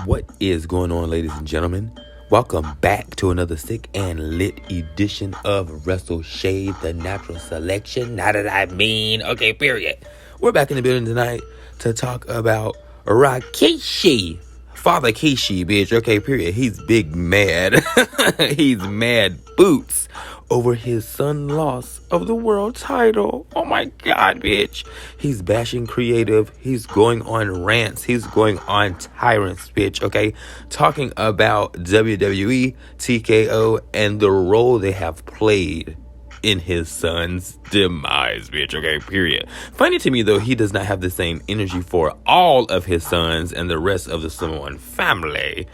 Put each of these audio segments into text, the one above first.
What is going on, ladies and gentlemen? Welcome back to another sick and lit edition of WrestleShade, the natural selection. Period. We're back in the building tonight to talk about Rikishi. Father Kishi, bitch. Okay, period. He's big mad. He's mad boots over his son's loss of the world title. Oh my God, bitch. He's bashing creative. He's going on rants. He's going on tyrants, bitch. Okay, talking about WWE, TKO, and the role they have played in his son's demise, bitch. Okay, period. Funny to me, though, he does not have the same energy for all of his sons and the rest of the Samoan family.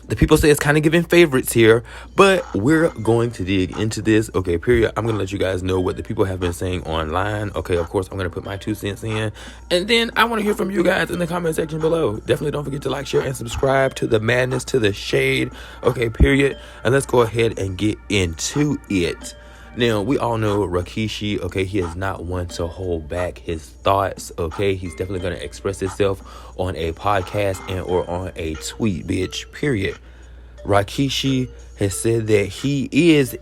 The people say it's kind of giving favorites here, but we're going to dig into this. Okay, period. I'm going to let you guys know what the people have been saying online. Okay, of course, I'm going to put my 2 cents in. And then I want to hear from you guys in the comment section below. Definitely don't forget to like, share, and subscribe to the madness, to the shade. Okay, period. And let's go ahead and get into it. Now, we all know Rikishi, okay, he is not one to hold back his thoughts, okay? He's definitely going to express himself on a podcast and or on a tweet, bitch, period. Rikishi has said that he is,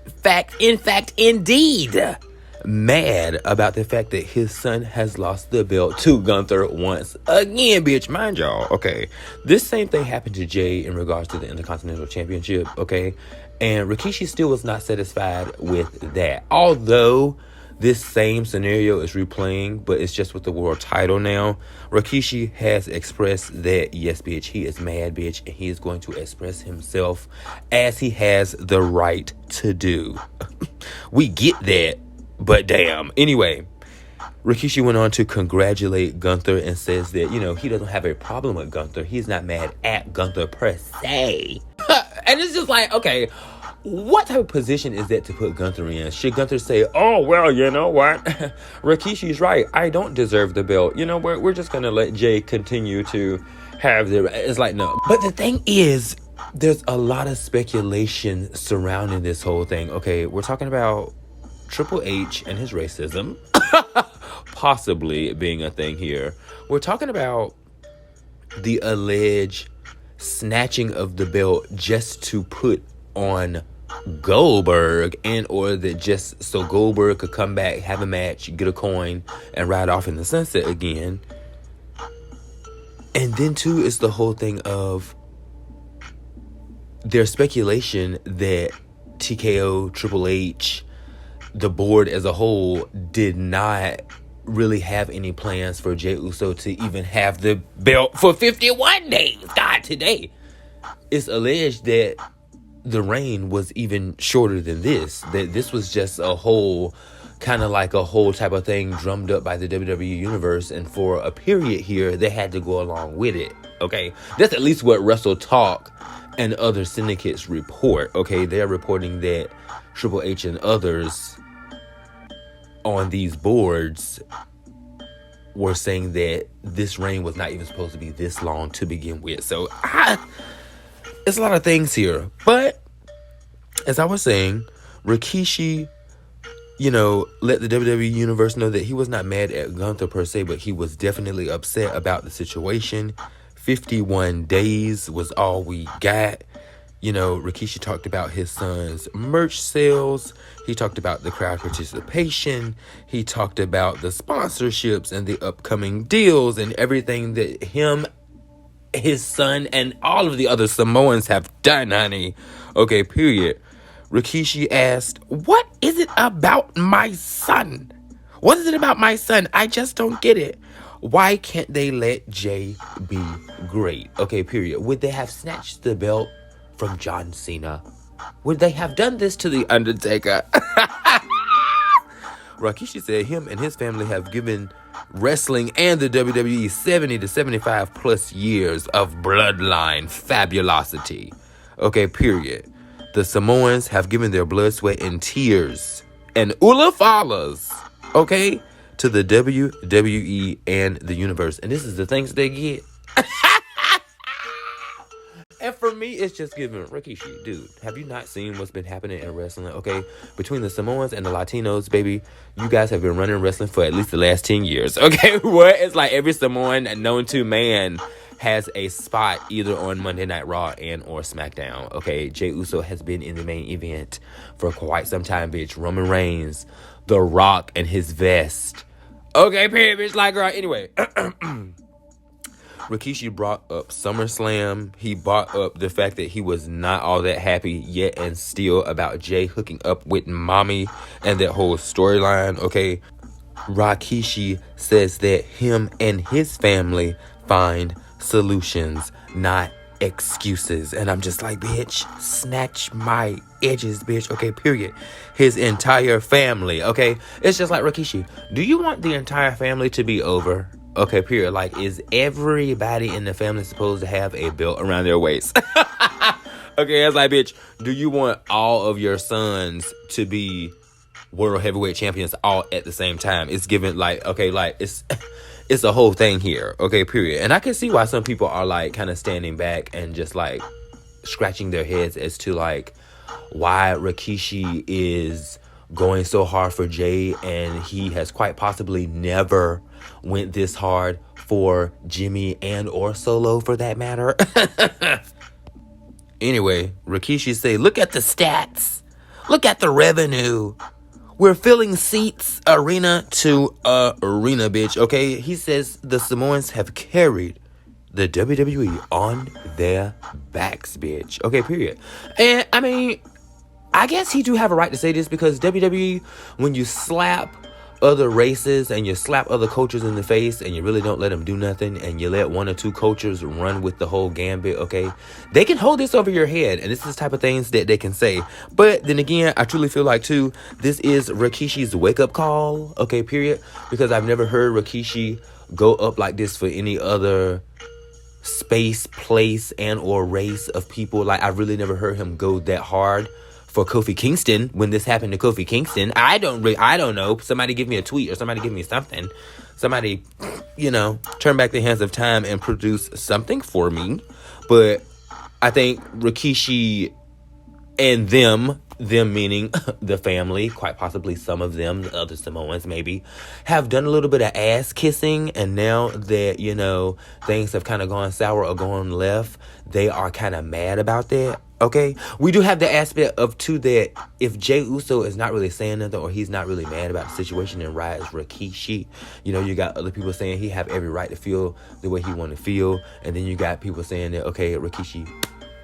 indeed, mad about the fact that his son has lost the belt to Gunther once again, bitch. Mind y'all, okay, this same thing happened to Jey in regards to the Intercontinental Championship, okay? And Rikishi still was not satisfied with that. Although this same scenario is replaying, but it's just with the world title now. Rikishi has expressed that, yes, bitch, he is mad, bitch, and he is going to express himself as he has the right to do. We get that, but damn. Anyway, Rikishi went on to congratulate Gunther and says that, you know, he doesn't have a problem with Gunther. He's not mad at Gunther per se. And it's just like, okay, what type of position is that to put Gunther in? Should Gunther say, oh, well, you know what? Rikishi's right. I don't deserve the belt. You know, we're just going to let Jey continue to have the... It's like, no. But the thing is, there's a lot of speculation surrounding this whole thing. Okay, we're talking about Triple H and his racism possibly being a thing here. We're talking about the alleged snatching of the belt just to put on Goldberg, and or that just so Goldberg could come back, have a match, get a coin, and ride off in the sunset again. And then too is the whole thing of there's speculation that TKO, Triple H, the board as a whole did not really have any plans for Jey USO to even have the belt for 51 days. God, today it's alleged that the reign was even shorter than this. That this was just a whole kind of like a whole type of thing drummed up by the WWE universe, and for a period here they had to go along with it. Okay, that's at least what Wrestle Talk and other syndicates report. Okay, they're reporting that Triple H and others on these boards were saying that this reign was not even supposed to be this long to begin with. So it's a lot of things here. But as I was saying, Rikishi, you know, let the WWE universe know that he was not mad at Gunther per se, but he was definitely upset about the situation. 51 days was all we got. You know, Rikishi talked about his son's merch sales. He talked about the crowd participation. He talked about the sponsorships and the upcoming deals and everything that him, his son, and all of the other Samoans have done, honey. Okay, period. Rikishi asked, what is it about my son? What is it about my son? I just don't get it. Why can't they let Jey be great? Okay, period. Would they have snatched the belt from John Cena? Would they have done this to The Undertaker? Rikishi said him and his family have given wrestling and the WWE 70 to 75 plus years of bloodline fabulosity. Okay, period. The Samoans have given their blood, sweat, and tears and ulafalas, okay, to the WWE and the universe. And this is the things they get. And for me, it's just giving Rikishi, dude, have you not seen what's been happening in wrestling? Okay, between the Samoans and the Latinos, baby, you guys have been running wrestling for at least the last 10 years. Okay, what? It's like every Samoan known to man has a spot either on Monday Night Raw and or SmackDown. Okay, Jey Uso has been in the main event for quite some time, bitch. Roman Reigns, The Rock, and his vest. Okay, period, bitch. Like, girl. Anyway. Rikishi brought up SummerSlam. He brought up the fact that he was not all that happy yet and still about Jey hooking up with mommy and that whole storyline, okay? Rikishi says that him and his family find solutions, not excuses. And I'm just like, bitch, snatch my edges, bitch. Okay, period. His entire family, okay? It's just like, Rikishi, do you want the entire family to be over? Okay, period. Like, is everybody in the family supposed to have a belt around their waist? Okay, it's like, bitch, do you want all of your sons to be world heavyweight champions all at the same time? It's given, like, okay, like, it's a whole thing here. Okay, period. And I can see why some people are, like, kind of standing back and just, like, scratching their heads as to, like, why Rikishi is going so hard for Jey, and he has quite possibly never went this hard for Jimmy and or Solo for that matter. Anyway, Rikishi say, look at the stats. Look at the revenue. We're filling seats arena to arena, bitch. Okay, he says the Samoans have carried the WWE on their backs, bitch. Okay, period. And I mean, I guess he do have a right to say this because WWE, when you slap other races and you slap other cultures in the face and you really don't let them do nothing and you let one or two cultures run with the whole gambit, okay, they can hold this over your head, and this is the type of things that they can say. But then again, I truly feel like too, this is Rikishi's wake-up call, okay, period, because I've never heard Rikishi go up like this for any other space, place, and or race of people. Like, I really never heard him go that hard for Kofi Kingston when this happened to Kofi Kingston. I don't know. Somebody give me a tweet or somebody give me something. Somebody, turn back the hands of time and produce something for me. But I think Rikishi and them meaning the family, quite possibly some of them, the other Samoans maybe, have done a little bit of ass kissing, and now that, things have kind of gone sour or gone left, they are kind of mad about that. Okay, we do have the aspect of too that if Jey Uso is not really saying nothing or he's not really mad about the situation, and rise Rikishi, you got other people saying he have every right to feel the way he want to feel, and then you got people saying that, okay, Rikishi,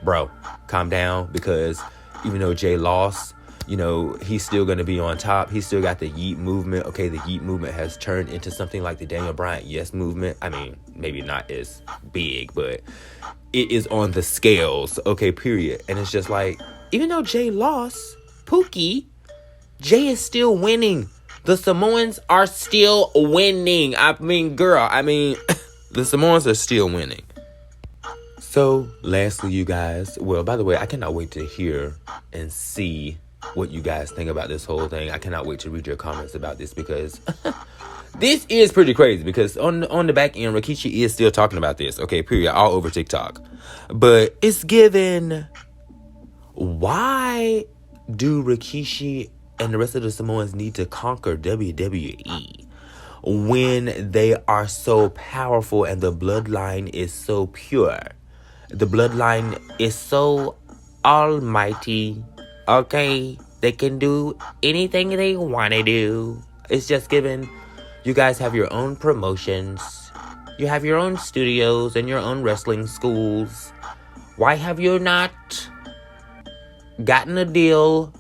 bro, calm down, because even though Jey lost, he's still going to be on top. He's still got the Yeet movement. Okay, the Yeet movement has turned into something like the Daniel Bryan Yes movement. I mean, maybe not as big, but it is on the scales. Okay, period. And it's just like, even though Jey lost, Pookie, Jey is still winning. The Samoans are still winning. I mean, girl, the Samoans are still winning. So, lastly, you guys, well, by the way, I cannot wait to hear and see what you guys think about this whole thing. I cannot wait to read your comments about this, because this is pretty crazy, because on the back end, Rikishi is still talking about this, okay, period, all over TikTok. But it's given, why do Rikishi and the rest of the Samoans need to conquer WWE when they are so powerful and the bloodline is so pure? The bloodline is so almighty, okay? They can do anything they want to do. It's just given, you guys have your own promotions. You have your own studios and your own wrestling schools. Why have you not gotten a deal?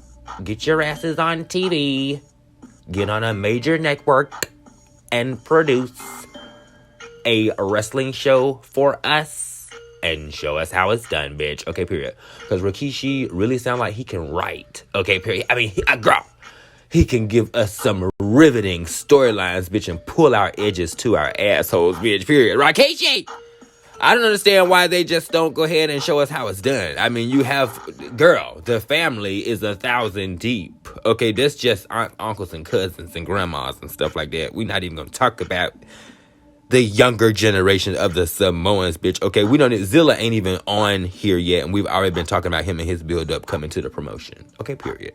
Get your asses on TV. Get on a major network and produce a wrestling show for us. And show us how it's done, bitch. Okay, period. Because Rikishi really sound like he can write. Okay, period. I mean, he can give us some riveting storylines, bitch, and pull our edges to our assholes, bitch, period. Rikishi! I don't understand why they just don't go ahead and show us how it's done. I mean, you have, girl, the family is 1,000 deep. Okay, that's just aunts, uncles, and cousins, and grandmas, and stuff like that. We're not even going to talk about the younger generation of the Samoans, bitch. Okay, we don't need, Zillow ain't even on here yet, and we've already been talking about him and his build-up coming to the promotion. Okay, period.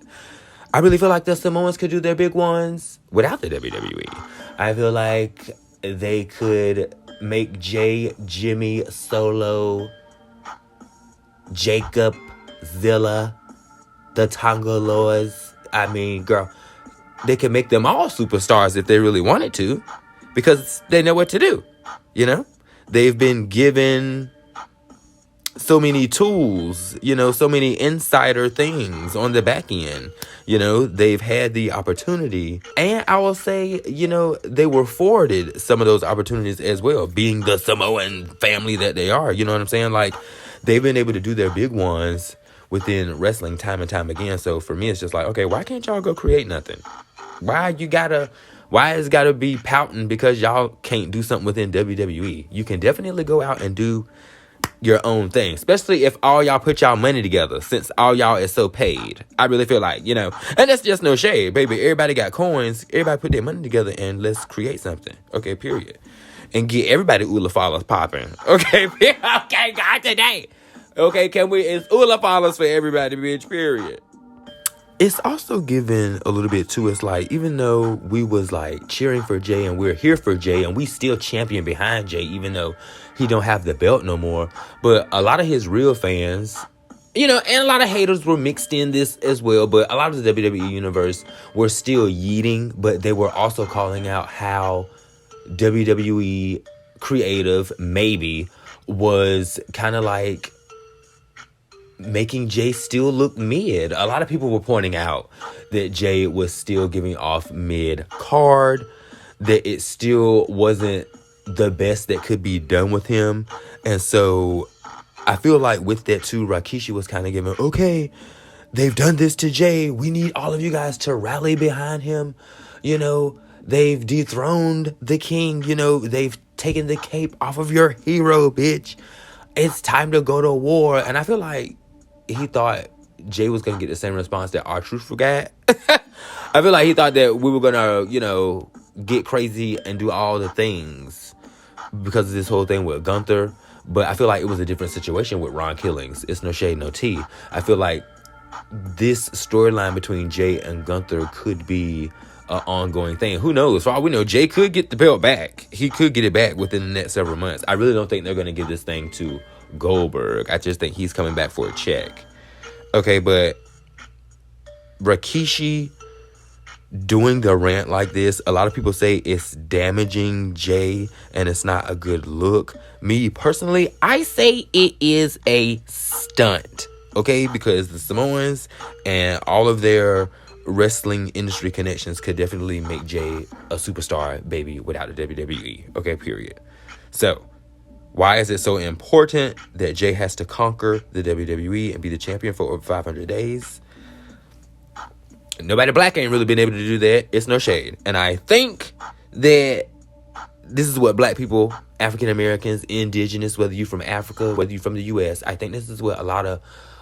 I really feel like the Samoans could do their big ones without the WWE. I feel like they could make Jey, Jimmy, Solo, Jacob, Zilla, the Tongaloas. I mean, girl, they can make them all superstars if they really wanted to, because they know what to do. You know, they've been given so many tools, you know, so many insider things on the back end. You know, they've had the opportunity, and I will say, you know, they were afforded some of those opportunities as well, being the Samoan family that they are. You know what I'm saying? Like, they've been able to do their big ones within wrestling time and time again. So for me, it's just like, okay, why can't y'all go create nothing? Why it's gotta be pouting because y'all can't do something within WWE? You can definitely go out and do your own thing, especially if all y'all put y'all money together, since all y'all is so paid. I really feel like, you know, and that's just no shade, baby. Everybody got coins. Everybody put their money together and let's create something. Okay, period. And get everybody Ula Fallas popping. Okay, okay, God today. Okay, it's Ula Fallas for everybody, bitch, period. It's also given a little bit too. It's like, even though we was like cheering for Jey and we're here for Jey and we still champion behind Jey, even though he don't have the belt no more, but a lot of his real fans, you know, and a lot of haters were mixed in this as well, but a lot of the WWE universe were still yeeting, but they were also calling out how WWE creative maybe was kind of like making Jey still look mid. A lot of people were pointing out that Jey was still giving off mid card, that it still wasn't the best that could be done with him. And so I feel like with that too, Rikishi was kind of giving, okay, they've done this to Jey. We need all of you guys to rally behind him. You know, they've dethroned the king. You know, they've taken the cape off of your hero, bitch. It's time to go to war. And I feel like he thought Jey was going to get the same response that R-Truth got. I feel like he thought that we were going to, you know, get crazy and do all the things because of this whole thing with Gunther. But I feel like it was a different situation with Ron Killings. It's no shade, no tea. I feel like this storyline between Jey and Gunther could be an ongoing thing. Who knows? For all we know, Jey could get the belt back. He could get it back within the next several months. I really don't think they're going to give this thing to Goldberg. I just think he's coming back for a check. Okay, but Rikishi doing the rant like this, a lot of people say it's damaging Jey and it's not a good look. Me personally, I say it is a stunt. Okay, because the Samoans and all of their wrestling industry connections could definitely make Jey a superstar, baby, without the WWE. Okay, period. So why is it so important that Jey has to conquer the WWE and be the champion for over 500 days? Nobody black ain't really been able to do that. It's no shade. And I think that this is what black people, African Americans, indigenous, whether you're from Africa, whether you're from the US, I think this is what a lot of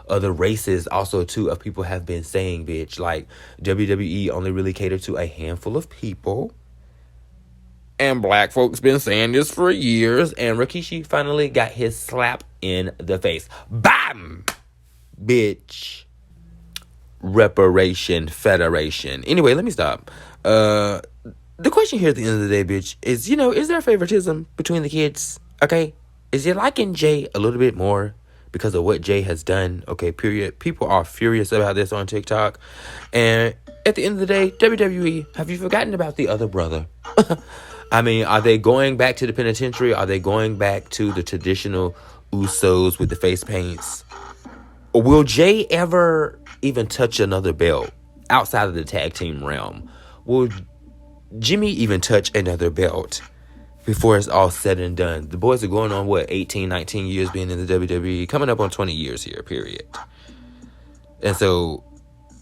other races also too of people have been saying, bitch. Like, WWE only really catered to a handful of people. And black folks been saying this for years. And Rikishi finally got his slap in the face. Bam! Bitch. Reparation Federation. Anyway, let me stop. The question here at the end of the day, bitch, is, you know, is there favoritism between the kids? Okay? Is you liking Jey a little bit more because of what Jey has done? Okay, period. People are furious about this on TikTok. And at the end of the day, WWE, have you forgotten about the other brother? I mean, are they going back to the penitentiary? Are they going back to the traditional Usos with the face paints? Or will Jey ever even touch another belt outside of the tag team realm? Will Jimmy even touch another belt before it's all said and done? The boys are going on, 18, 19 years being in the WWE, coming up on 20 years here, period. And so,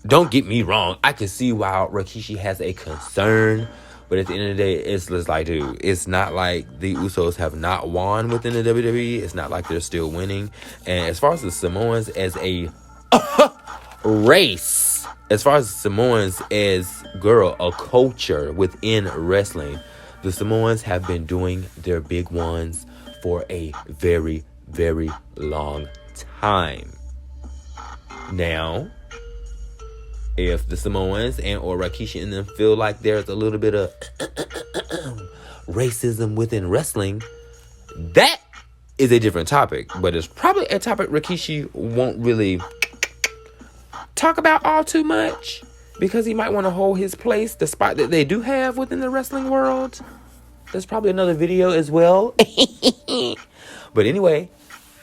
don't get me wrong, I can see why Rikishi has a concern. But at the end of the day, it's just like, dude, it's not like the Usos have not won within the WWE. It's not like they're still winning. And as far as the Samoans as a race, as far as Samoans as, a culture within wrestling, the Samoans have been doing their big ones for a very, very long time. Now, if the Samoans and or Rikishi and them feel like there's a little bit of racism within wrestling, That is a different topic, but it's probably a topic Rikishi won't really talk about all too much, because he might want to hold his place, the spot that they do have within the wrestling world. There's probably another video as well. But anyway,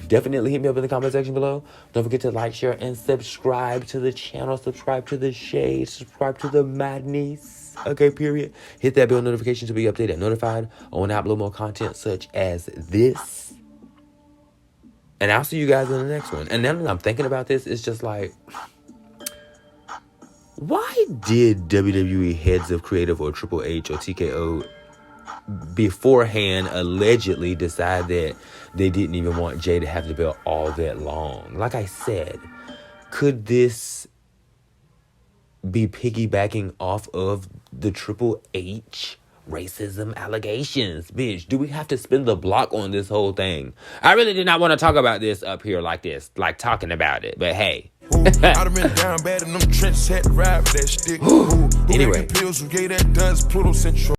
definitely hit me up in the comment section below. Don't forget to like, share, and subscribe to the channel. Subscribe to the shade. Subscribe to the madness. Okay, period. Hit that bell notification to be updated and notified on when I upload more content such as this. And I'll see you guys in the next one. And now that I'm thinking about this, it's just like, why did WWE heads of creative or Triple H or TKO beforehand allegedly decide that they didn't even want Jey to have the belt all that long? Like I said, could this be piggybacking off of the Triple H racism allegations? Bitch, do we have to spin the block on this whole thing? I really did not want to talk about this up here like this, like talking about it, but hey. Anyway.